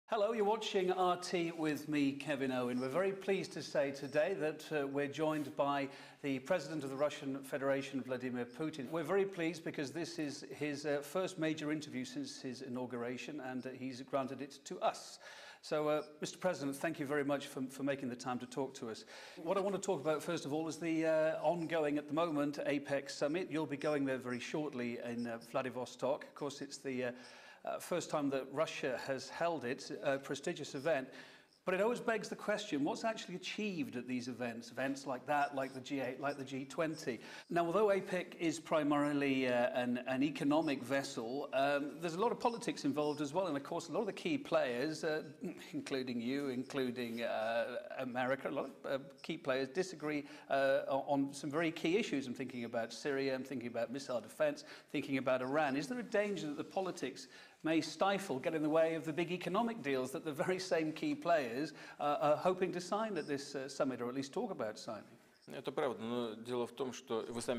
Hello, you're watching RT with me, Kevin Owen. We're very pleased to say today that we're joined by the President of the Russian Federation, Vladimir Putin. We're very pleased because this is his first major interview since his inauguration, and he's granted it to us. So, Mr. President, thank you very much for making the time to talk to us. What I want to talk about, first of all, is the ongoing, at the moment, APEC summit. You'll be going there very shortly in Vladivostok. Of course, it's the first time that Russia has held it, a prestigious event. But it always begs the question, what's actually achieved at these events like that, like the G8, like the G20? Now, although APEC is primarily an economic vessel, there's a lot of politics involved as well. And of course, a lot of the key players, including you, including America, a lot of key players disagree on some very key issues. I'm thinking about Syria, I'm thinking about missile defense, thinking about Iran. Is there a danger that the politics may stifle, get in the way of the big economic deals that the very same key players are hoping to sign at this summit, or at least talk about signing?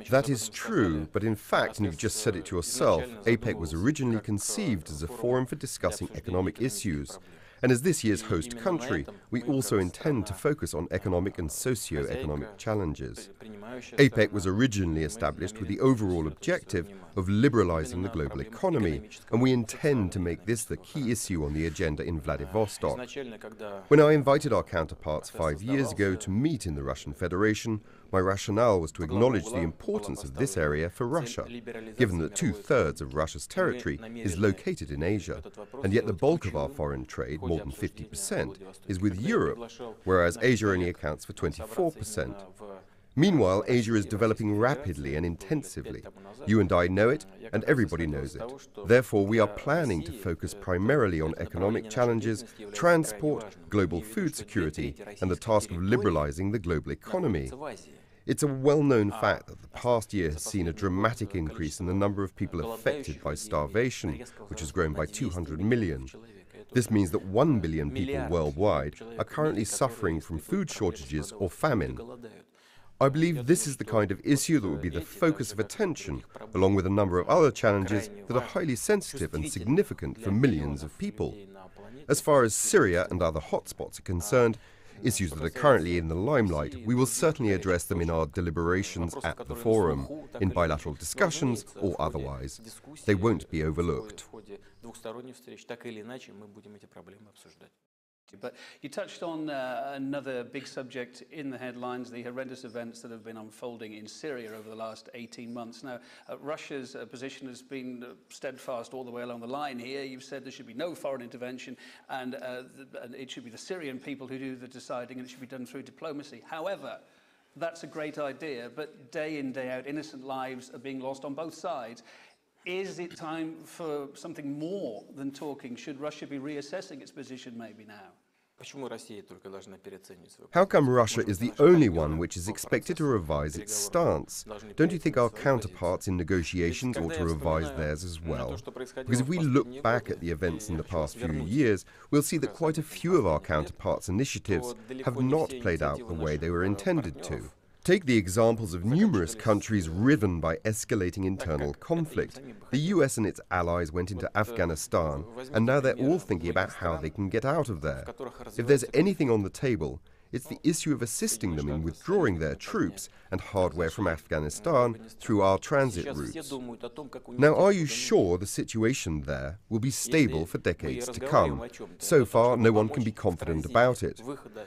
That is true, but in fact, and you've just said it yourself, APEC was originally conceived as a forum for discussing economic issues. And as this year's host country, we also intend to focus on economic and socio-economic challenges. APEC was originally established with the overall objective of liberalizing the global economy, and we intend to make this the key issue on the agenda in Vladivostok. When I invited our counterparts 5 years ago to meet in the Russian Federation, my rationale was to acknowledge the importance of this area for Russia, given that 2/3 of Russia's territory is located in Asia, and yet the bulk of our foreign trade, more than 50%, is with Europe, whereas Asia only accounts for 24%. Meanwhile, Asia is developing rapidly and intensively. You and I know it, and everybody knows it. Therefore, we are planning to focus primarily on economic challenges, transport, global food security, and the task of liberalizing the global economy. It's a well-known fact that the past year has seen a dramatic increase in the number of people affected by starvation, which has grown by 200 million. This means that 1 billion people worldwide are currently suffering from food shortages or famine. I believe this is the kind of issue that will be the focus of attention, along with a number of other challenges that are highly sensitive and significant for millions of people. As far as Syria and other hotspots are concerned, issues that are currently in the limelight, we will certainly address them in our deliberations at the forum, in bilateral discussions or otherwise. They won't be overlooked. But you touched on another big subject in the headlines, the horrendous events that have been unfolding in Syria over the last 18 months. Now, Russia's position has been steadfast all the way along the line here. You've said there should be no foreign intervention, and it should be the Syrian people who do the deciding, and it should be done through diplomacy. However, that's a great idea, but day in, day out, innocent lives are being lost on both sides. Is it time for something more than talking? Should Russia be reassessing its position maybe now? How come Russia is the only one which is expected to revise its stance? Don't you think our counterparts in negotiations ought to revise theirs as well? Because if we look back at the events in the past few years, we'll see that quite a few of our counterparts' initiatives have not played out the way they were intended to. Take the examples of numerous countries riven by escalating internal conflict. The US and its allies went into Afghanistan, and now they're all thinking about how they can get out of there. If there's anything on the table, it's the issue of assisting them in withdrawing their troops and hardware from Afghanistan through our transit routes. Now, are you sure the situation there will be stable for decades to come? So far, no one can be confident about it.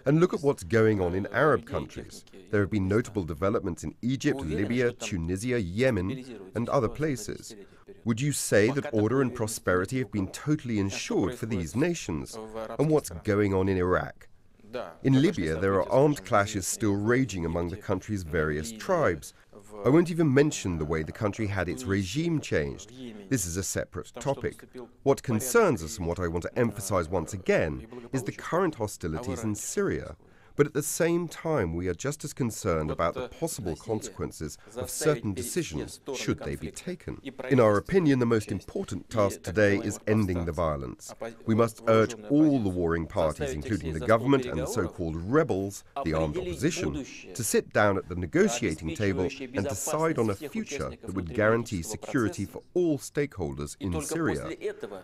And look at what's going on in Arab countries. There have been notable developments in Egypt, Libya, Tunisia, Yemen, and other places. Would you say that order and prosperity have been totally ensured for these nations? And what's going on in Iraq? In Libya, there are armed clashes still raging among the country's various tribes. I won't even mention the way the country had its regime changed. This is a separate topic. What concerns us, and what I want to emphasize once again, is the current hostilities in Syria. But at the same time, we are just as concerned about the possible consequences of certain decisions, should they be taken. In our opinion, the most important task today is ending the violence. We must urge all the warring parties, including the government and the so-called rebels, the armed opposition, to sit down at the negotiating table and decide on a future that would guarantee security for all stakeholders in Syria.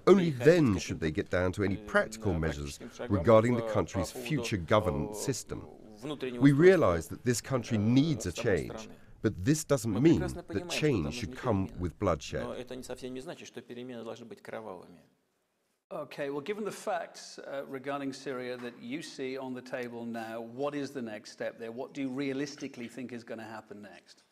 Only then should they get down to any practical measures regarding the country's future governance system. We realize that this country needs a change, but this doesn't mean that change should come with bloodshed. Okay, well, given the facts regarding Syria that you see on the table now, what is the next step there? What do you realistically think is going to happen next?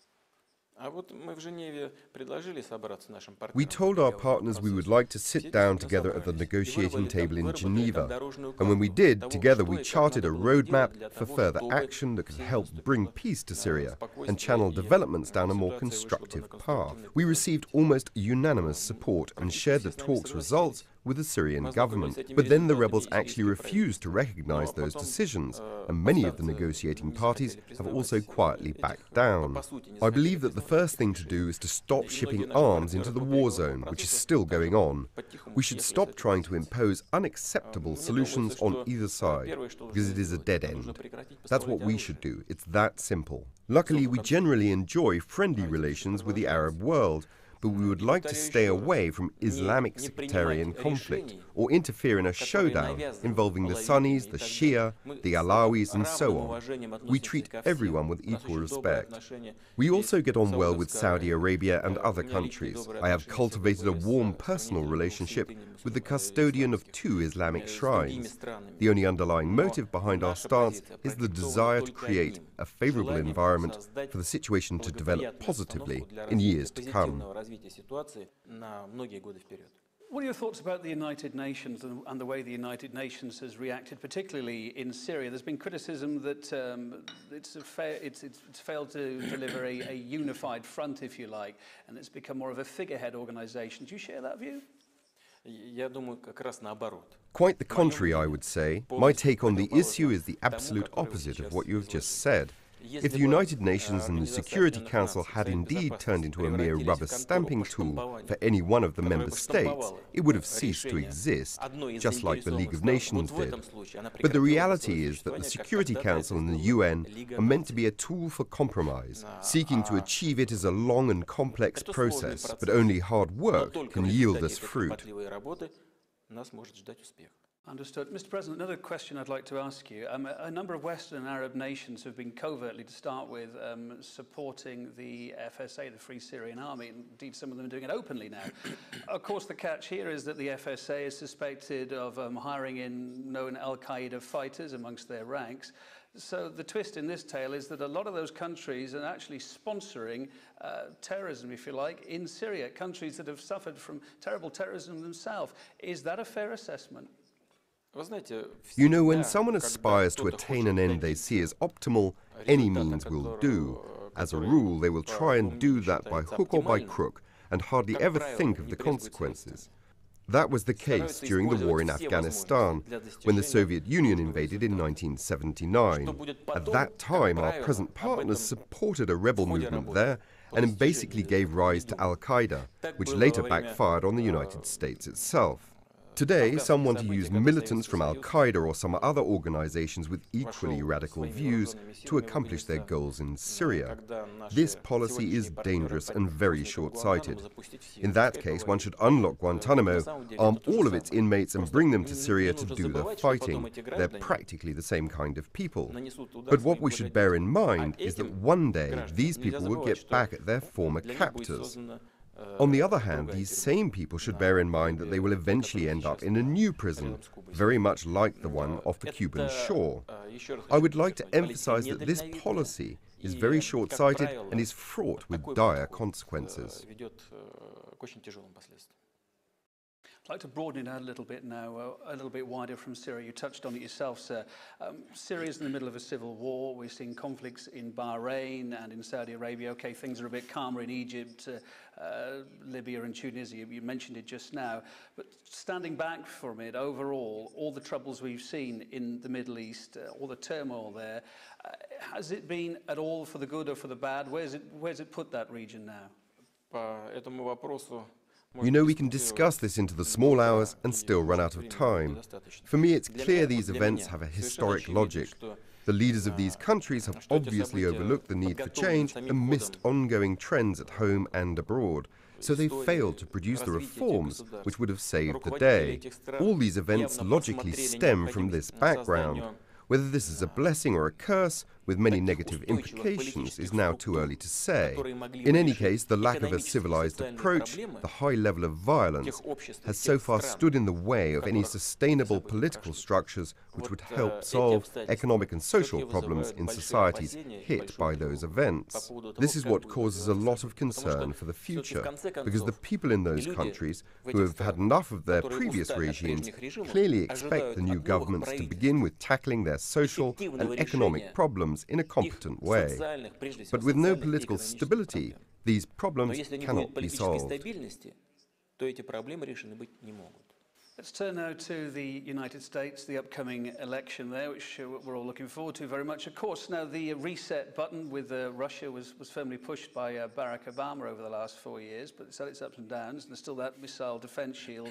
We told our partners we would like to sit down together at the negotiating table in Geneva, and when we did, together we charted a roadmap for further action that could help bring peace to Syria and channel developments down a more constructive path. We received almost unanimous support and shared the talks' results with the Syrian government. But then the rebels actually refused to recognize those decisions, and many of the negotiating parties have also quietly backed down. I believe that the first thing to do is to stop shipping arms into the war zone, which is still going on. We should stop trying to impose unacceptable solutions on either side, because it is a dead end. That's what we should do. It's that simple. Luckily, we generally enjoy friendly relations with the Arab world, but we would like to stay away from Islamic sectarian conflict or interfere in a showdown involving the Sunnis, the Shia, the Alawis, and so on. We treat everyone with equal respect. We also get on well with Saudi Arabia and other countries. I have cultivated a warm personal relationship with the custodian of 2 Islamic shrines. The only underlying motive behind our stance is the desire to create a favorable environment for the situation to develop positively in years to come. What are your thoughts about the United Nations and the way the United Nations has reacted, particularly in Syria? There's been criticism that it's failed to deliver a unified front, if you like, and it's become more of a figurehead organization. Do you share that view? Quite the contrary, I would say. My take on the issue is the absolute opposite of what you have just said. If the United Nations and the Security Council had indeed turned into a mere rubber stamping tool for any one of the member states, it would have ceased to exist, just like the League of Nations did. But the reality is that the Security Council and the UN are meant to be a tool for compromise. Seeking to achieve it is a long and complex process, but only hard work can yield this fruit. Understood. Mr. President, another question I'd like to ask you. A number of Western and Arab nations have been covertly, to start with, supporting the FSA, the Free Syrian Army. Indeed, some of them are doing it openly now. Of course, the catch here is that the FSA is suspected of hiring in known al-Qaeda fighters amongst their ranks. So the twist in this tale is that a lot of those countries are actually sponsoring terrorism, if you like, in Syria, countries that have suffered from terrible terrorism themselves. Is that a fair assessment? You know, when someone aspires to attain an end they see as optimal, any means will do. As a rule, they will try and do that by hook or by crook, and hardly ever think of the consequences. That was the case during the war in Afghanistan, when the Soviet Union invaded in 1979. At that time, our present partners supported a rebel movement there, and basically gave rise to al-Qaeda, which later backfired on the United States itself. Today, some want to use militants from al-Qaeda or some other organizations with equally radical views to accomplish their goals in Syria. This policy is dangerous and very short-sighted. In that case, one should unlock Guantanamo, arm all of its inmates and bring them to Syria to do the fighting. They're practically the same kind of people. But what we should bear in mind is that one day these people will get back at their former captors. On the other hand, these same people should bear in mind that they will eventually end up in a new prison, very much like the one off the Cuban shore. I would like to emphasize that this policy is very short-sighted and is fraught with dire consequences. I'd like to broaden it out a little bit now, a little bit wider from Syria. You touched on it yourself, sir. Syria is in the middle of a civil war. We're seeing conflicts in Bahrain and in Saudi Arabia. Okay, things are a bit calmer in Egypt, Libya and Tunisia. You mentioned it just now. But standing back from it, overall, all the troubles we've seen in the Middle East, all the turmoil there, has it been at all for the good or for the bad? Where's it put that region now? You know, we can discuss this into the small hours and still run out of time. For me, it's clear these events have a historic logic. The leaders of these countries have obviously overlooked the need for change and missed ongoing trends at home and abroad. So they failed to produce the reforms which would have saved the day. All these events logically stem from this background. Whether this is a blessing or a curse, with many negative implications, is now too early to say. In any case, the lack of a civilized approach, the high level of violence, has so far stood in the way of any sustainable political structures which would help solve economic and social problems in societies hit by those events. This is what causes a lot of concern for the future, because the people in those countries, who have had enough of their previous regimes, clearly expect the new governments to begin with tackling their social and economic problems in a competent way. But with no political stability, these problems cannot be solved. Let's turn now to the United States, the upcoming election there, which we're all looking forward to very much. Of course, now the reset button with Russia was firmly pushed by Barack Obama over the last 4 years, but it's had its ups and downs, and there's still that missile defense shield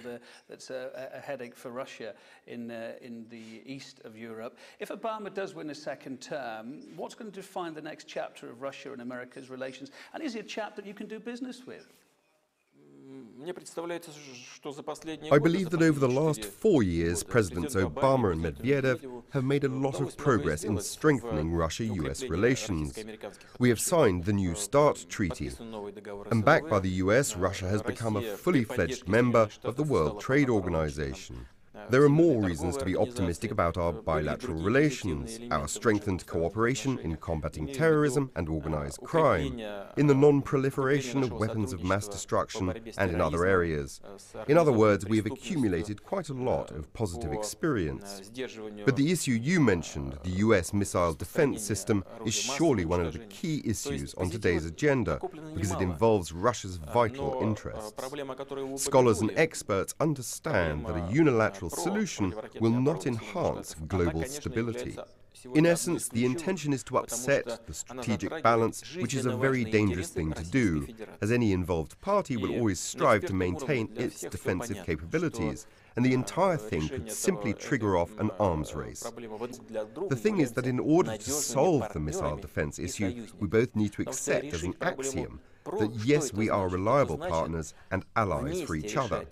that's a headache for Russia in the east of Europe. If Obama does win a second term, what's going to define the next chapter of Russia and America's relations? And is he a chap that you can do business with? I believe that over the last 4 years, Presidents Obama and Medvedev have made a lot of progress in strengthening Russia-US relations. We have signed the New START treaty, and backed by the US, Russia has become a fully fledged member of the World Trade Organization. There are more reasons to be optimistic about our bilateral relations, our strengthened cooperation in combating terrorism and organized crime, in the non-proliferation of weapons of mass destruction, and in other areas. In other words, we have accumulated quite a lot of positive experience. But the issue you mentioned, the US missile defense system, is surely one of the key issues on today's agenda, because it involves Russia's vital interests. Scholars and experts understand that a unilateral solution will not enhance global stability. In essence, the intention is to upset the strategic balance, which is a very dangerous thing to do, as any involved party will always strive to maintain its defensive capabilities, and the entire thing could simply trigger off an arms race. The thing is that in order to solve the missile defense issue, we both need to accept as an axiom that yes, we are reliable partners and allies for each other.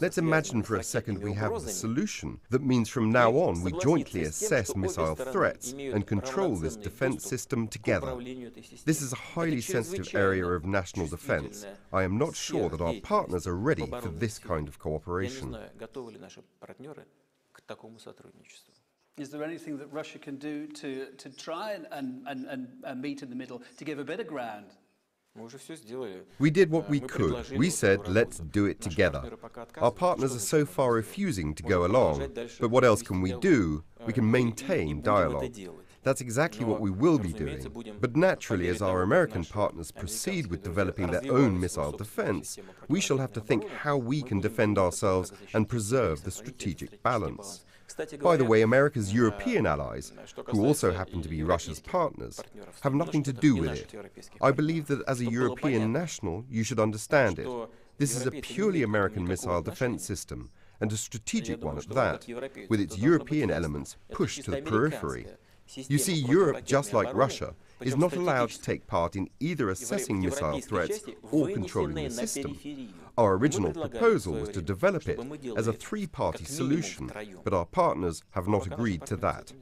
Let's imagine for a second we have the solution. That means from now on we jointly assess missile threats and control this defense system together. This is a highly sensitive area of national defense. I am not sure that our partners are ready for this kind of cooperation. Is there anything that Russia can do to try and meet in the middle, to give a bit of ground? We did what we could. We said, let's do it together. Our partners are so far refusing to go along. But what else can we do? We can maintain dialogue. That's exactly what we will be doing. But naturally, as our American partners proceed with developing their own missile defense, we shall have to think how we can defend ourselves and preserve the strategic balance. By the way, America's European allies, who also happen to be Russia's partners, have nothing to do with it. I believe that as a European national, you should understand it. This is a purely American missile defense system, and a strategic one at that, with its European elements pushed to the periphery. You see, Europe, just like Russia, is not allowed to take part in either assessing missile threats or controlling the system. Our original proposal was to develop it as a three-party solution, but our partners have not agreed to that.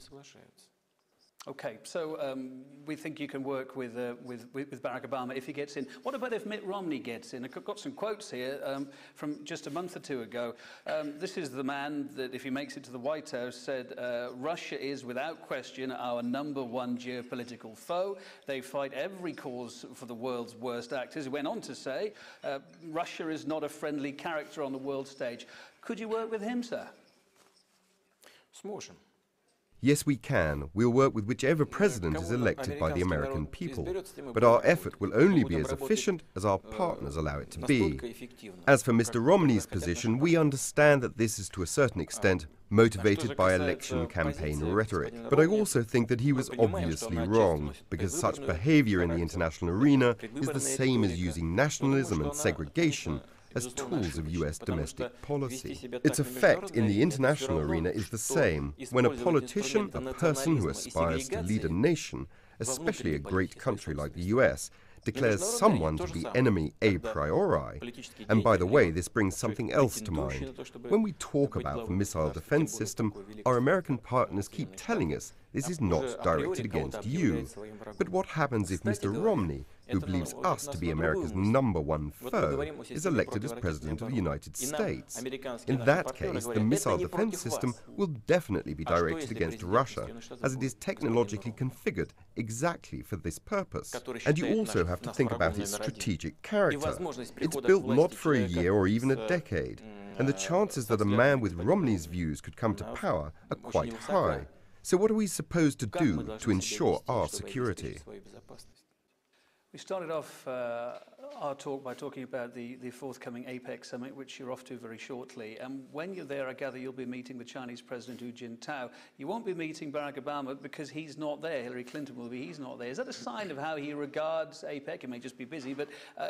Okay, so we think you can work with Barack Obama if he gets in. What about if Mitt Romney gets in? I've got some quotes here from just a month or two ago. This is the man that, if he makes it to the White House, said, Russia is without question our #1 geopolitical foe. They fight every cause for the world's worst actors. He went on to say, Russia is not a friendly character on the world stage. Could you work with him, sir? Сможем. Yes, we can. We'll work with whichever president is elected by the American people. But our effort will only be as efficient as our partners allow it to be. As for Mr. Romney's position, we understand that this is to a certain extent motivated by election campaign rhetoric. But I also think that he was obviously wrong, because such behavior in the international arena is the same as using nationalism and segregation as tools of US domestic policy. Its effect in the international arena is the same. When a politician, a person who aspires to lead a nation, especially a great country like the US, declares someone to be enemy a priori. And by the way, this brings something else to mind. When we talk about the missile defense system, our American partners keep telling us this is not directed against you. But what happens if Mr. Romney, who believes us to be America's #1 foe, is elected as President of the United States? In that case, the missile defense system will definitely be directed against Russia, as it is technologically configured exactly for this purpose. And you also have to think about its strategic character. It's built not for a year or even a decade, and the chances that a man with Romney's views could come to power are quite high. So what are we supposed to do to ensure our security? We started off our talk by talking about the forthcoming APEC summit, which you're off to very shortly. And when you're there, I gather you'll be meeting the Chinese President Hu Jintao. You won't be meeting Barack Obama because he's not there. Hillary Clinton will be, he's not there. Is that a sign of how he regards APEC? It may just be busy, but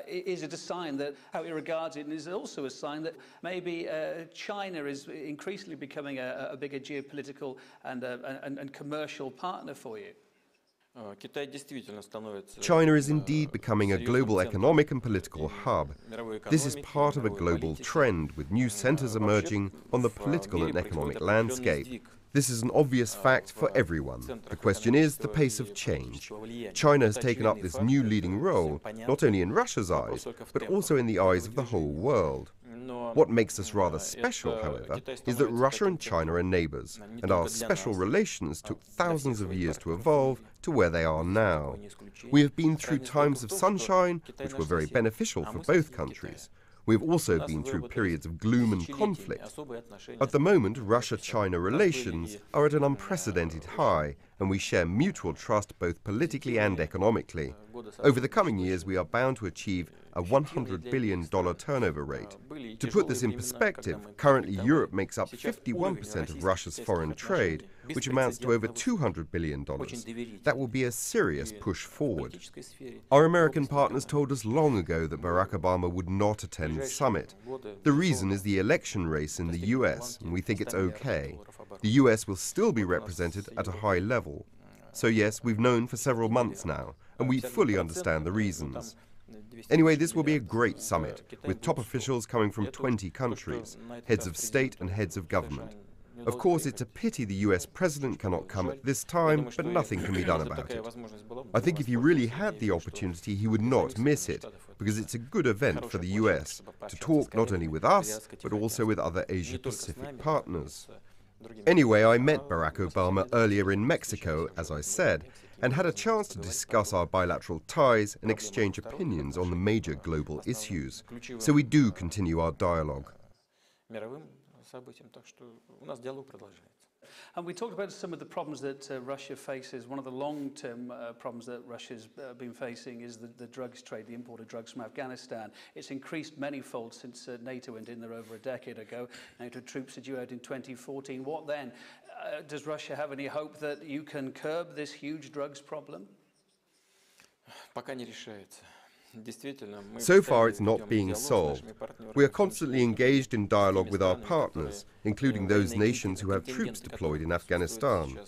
is it a sign that how he regards it? And is it also a sign that maybe China is increasingly becoming a bigger geopolitical and commercial partner for you? China is indeed becoming a global economic and political hub. This is part of a global trend, with new centers emerging on the political and economic landscape. This is an obvious fact for everyone. The question is the pace of change. China has taken up this new leading role, not only in Russia's eyes, but also in the eyes of the whole world. What makes us rather special, however, is that Russia and China are neighbors, and our special relations took thousands of years to evolve to where they are now. We have been through times of sunshine, which were very beneficial for both countries. We have also been through periods of gloom and conflict. At the moment, Russia-China relations are at an unprecedented high, and we share mutual trust both politically and economically. Over the coming years, we are bound to achieve a $100 billion turnover rate. To put this in perspective, currently Europe makes up 51% of Russia's foreign trade, which amounts to over $200 billion. That will be a serious push forward. Our American partners told us long ago that Barack Obama would not attend the summit. The reason is the election race in the US, and we think it's okay. The US will still be represented at a high level. So yes, we've known for several months now, and we fully understand the reasons. Anyway, this will be a great summit, with top officials coming from 20 countries, heads of state and heads of government. Of course, it's a pity the US president cannot come at this time, but nothing can be done about it. I think if he really had the opportunity, he would not miss it, because it's a good event for the US to talk not only with us, but also with other Asia-Pacific partners. Anyway, I met Barack Obama earlier in Mexico, as I said, and had a chance to discuss our bilateral ties and exchange opinions on the major global issues. So we do continue our dialogue. And we talked about some of the problems that Russia faces. One of the long-term problems that Russia's been facing is the drugs trade, the import of drugs from Afghanistan. It's increased manyfold since NATO went in there over a decade ago. NATO troops are due out in 2014. What then? Does Russia have any hope that you can curb this huge drugs problem? So far, it's not being solved. We are constantly engaged in dialogue with our partners, including those nations who have troops deployed in Afghanistan.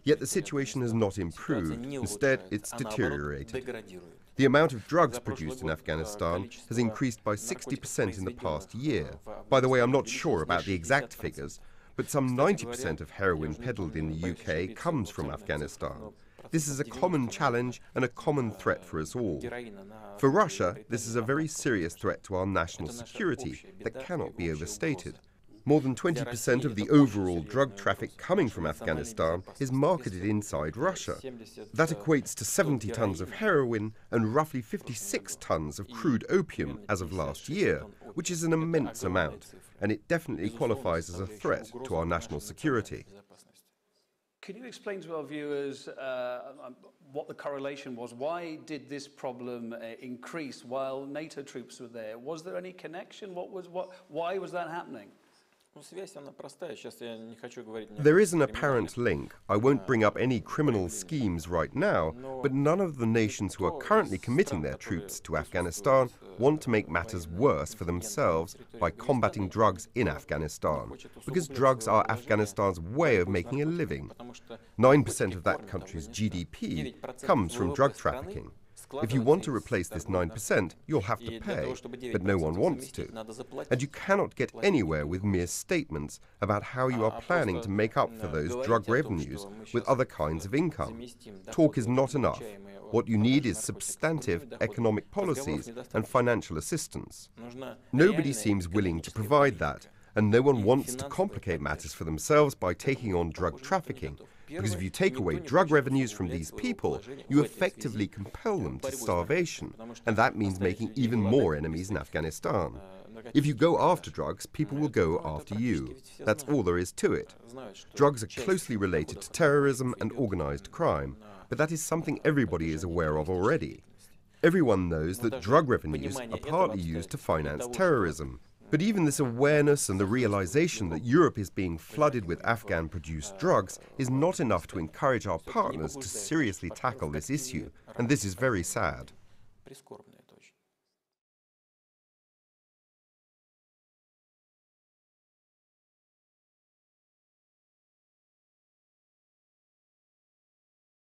Yet the situation has not improved. Instead, it's deteriorated. The amount of drugs produced in Afghanistan has increased by 60% in the past year. By the way, I'm not sure about the exact figures, but some 90% of heroin peddled in the UK comes from Afghanistan. This is a common challenge and a common threat for us all. For Russia, this is a very serious threat to our national security that cannot be overstated. More than 20% of the overall drug traffic coming from Afghanistan is marketed inside Russia. That equates to 70 tons of heroin and roughly 56 tons of crude opium as of last year, which is an immense amount, and it definitely qualifies as a threat to our national security. Can you explain to our viewers what the correlation was? Why did this problem increase while NATO troops were there? Was there any connection? Why was that happening? There is an apparent link. I won't bring up any criminal schemes right now, but none of the nations who are currently committing their troops to Afghanistan want to make matters worse for themselves by combating drugs in Afghanistan, because drugs are Afghanistan's way of making a living. 9% of that country's GDP comes from drug trafficking. If you want to replace this 9%, you'll have to pay, but no one wants to. And you cannot get anywhere with mere statements about how you are planning to make up for those drug revenues with other kinds of income. Talk is not enough. What you need is substantive economic policies and financial assistance. Nobody seems willing to provide that, and no one wants to complicate matters for themselves by taking on drug trafficking. Because if you take away drug revenues from these people, you effectively compel them to starvation, and that means making even more enemies in Afghanistan. If you go after drugs, people will go after you. That's all there is to it. Drugs are closely related to terrorism and organized crime, but that is something everybody is aware of already. Everyone knows that drug revenues are partly used to finance terrorism. But even this awareness and the realization that Europe is being flooded with Afghan-produced drugs is not enough to encourage our partners to seriously tackle this issue, and this is very sad.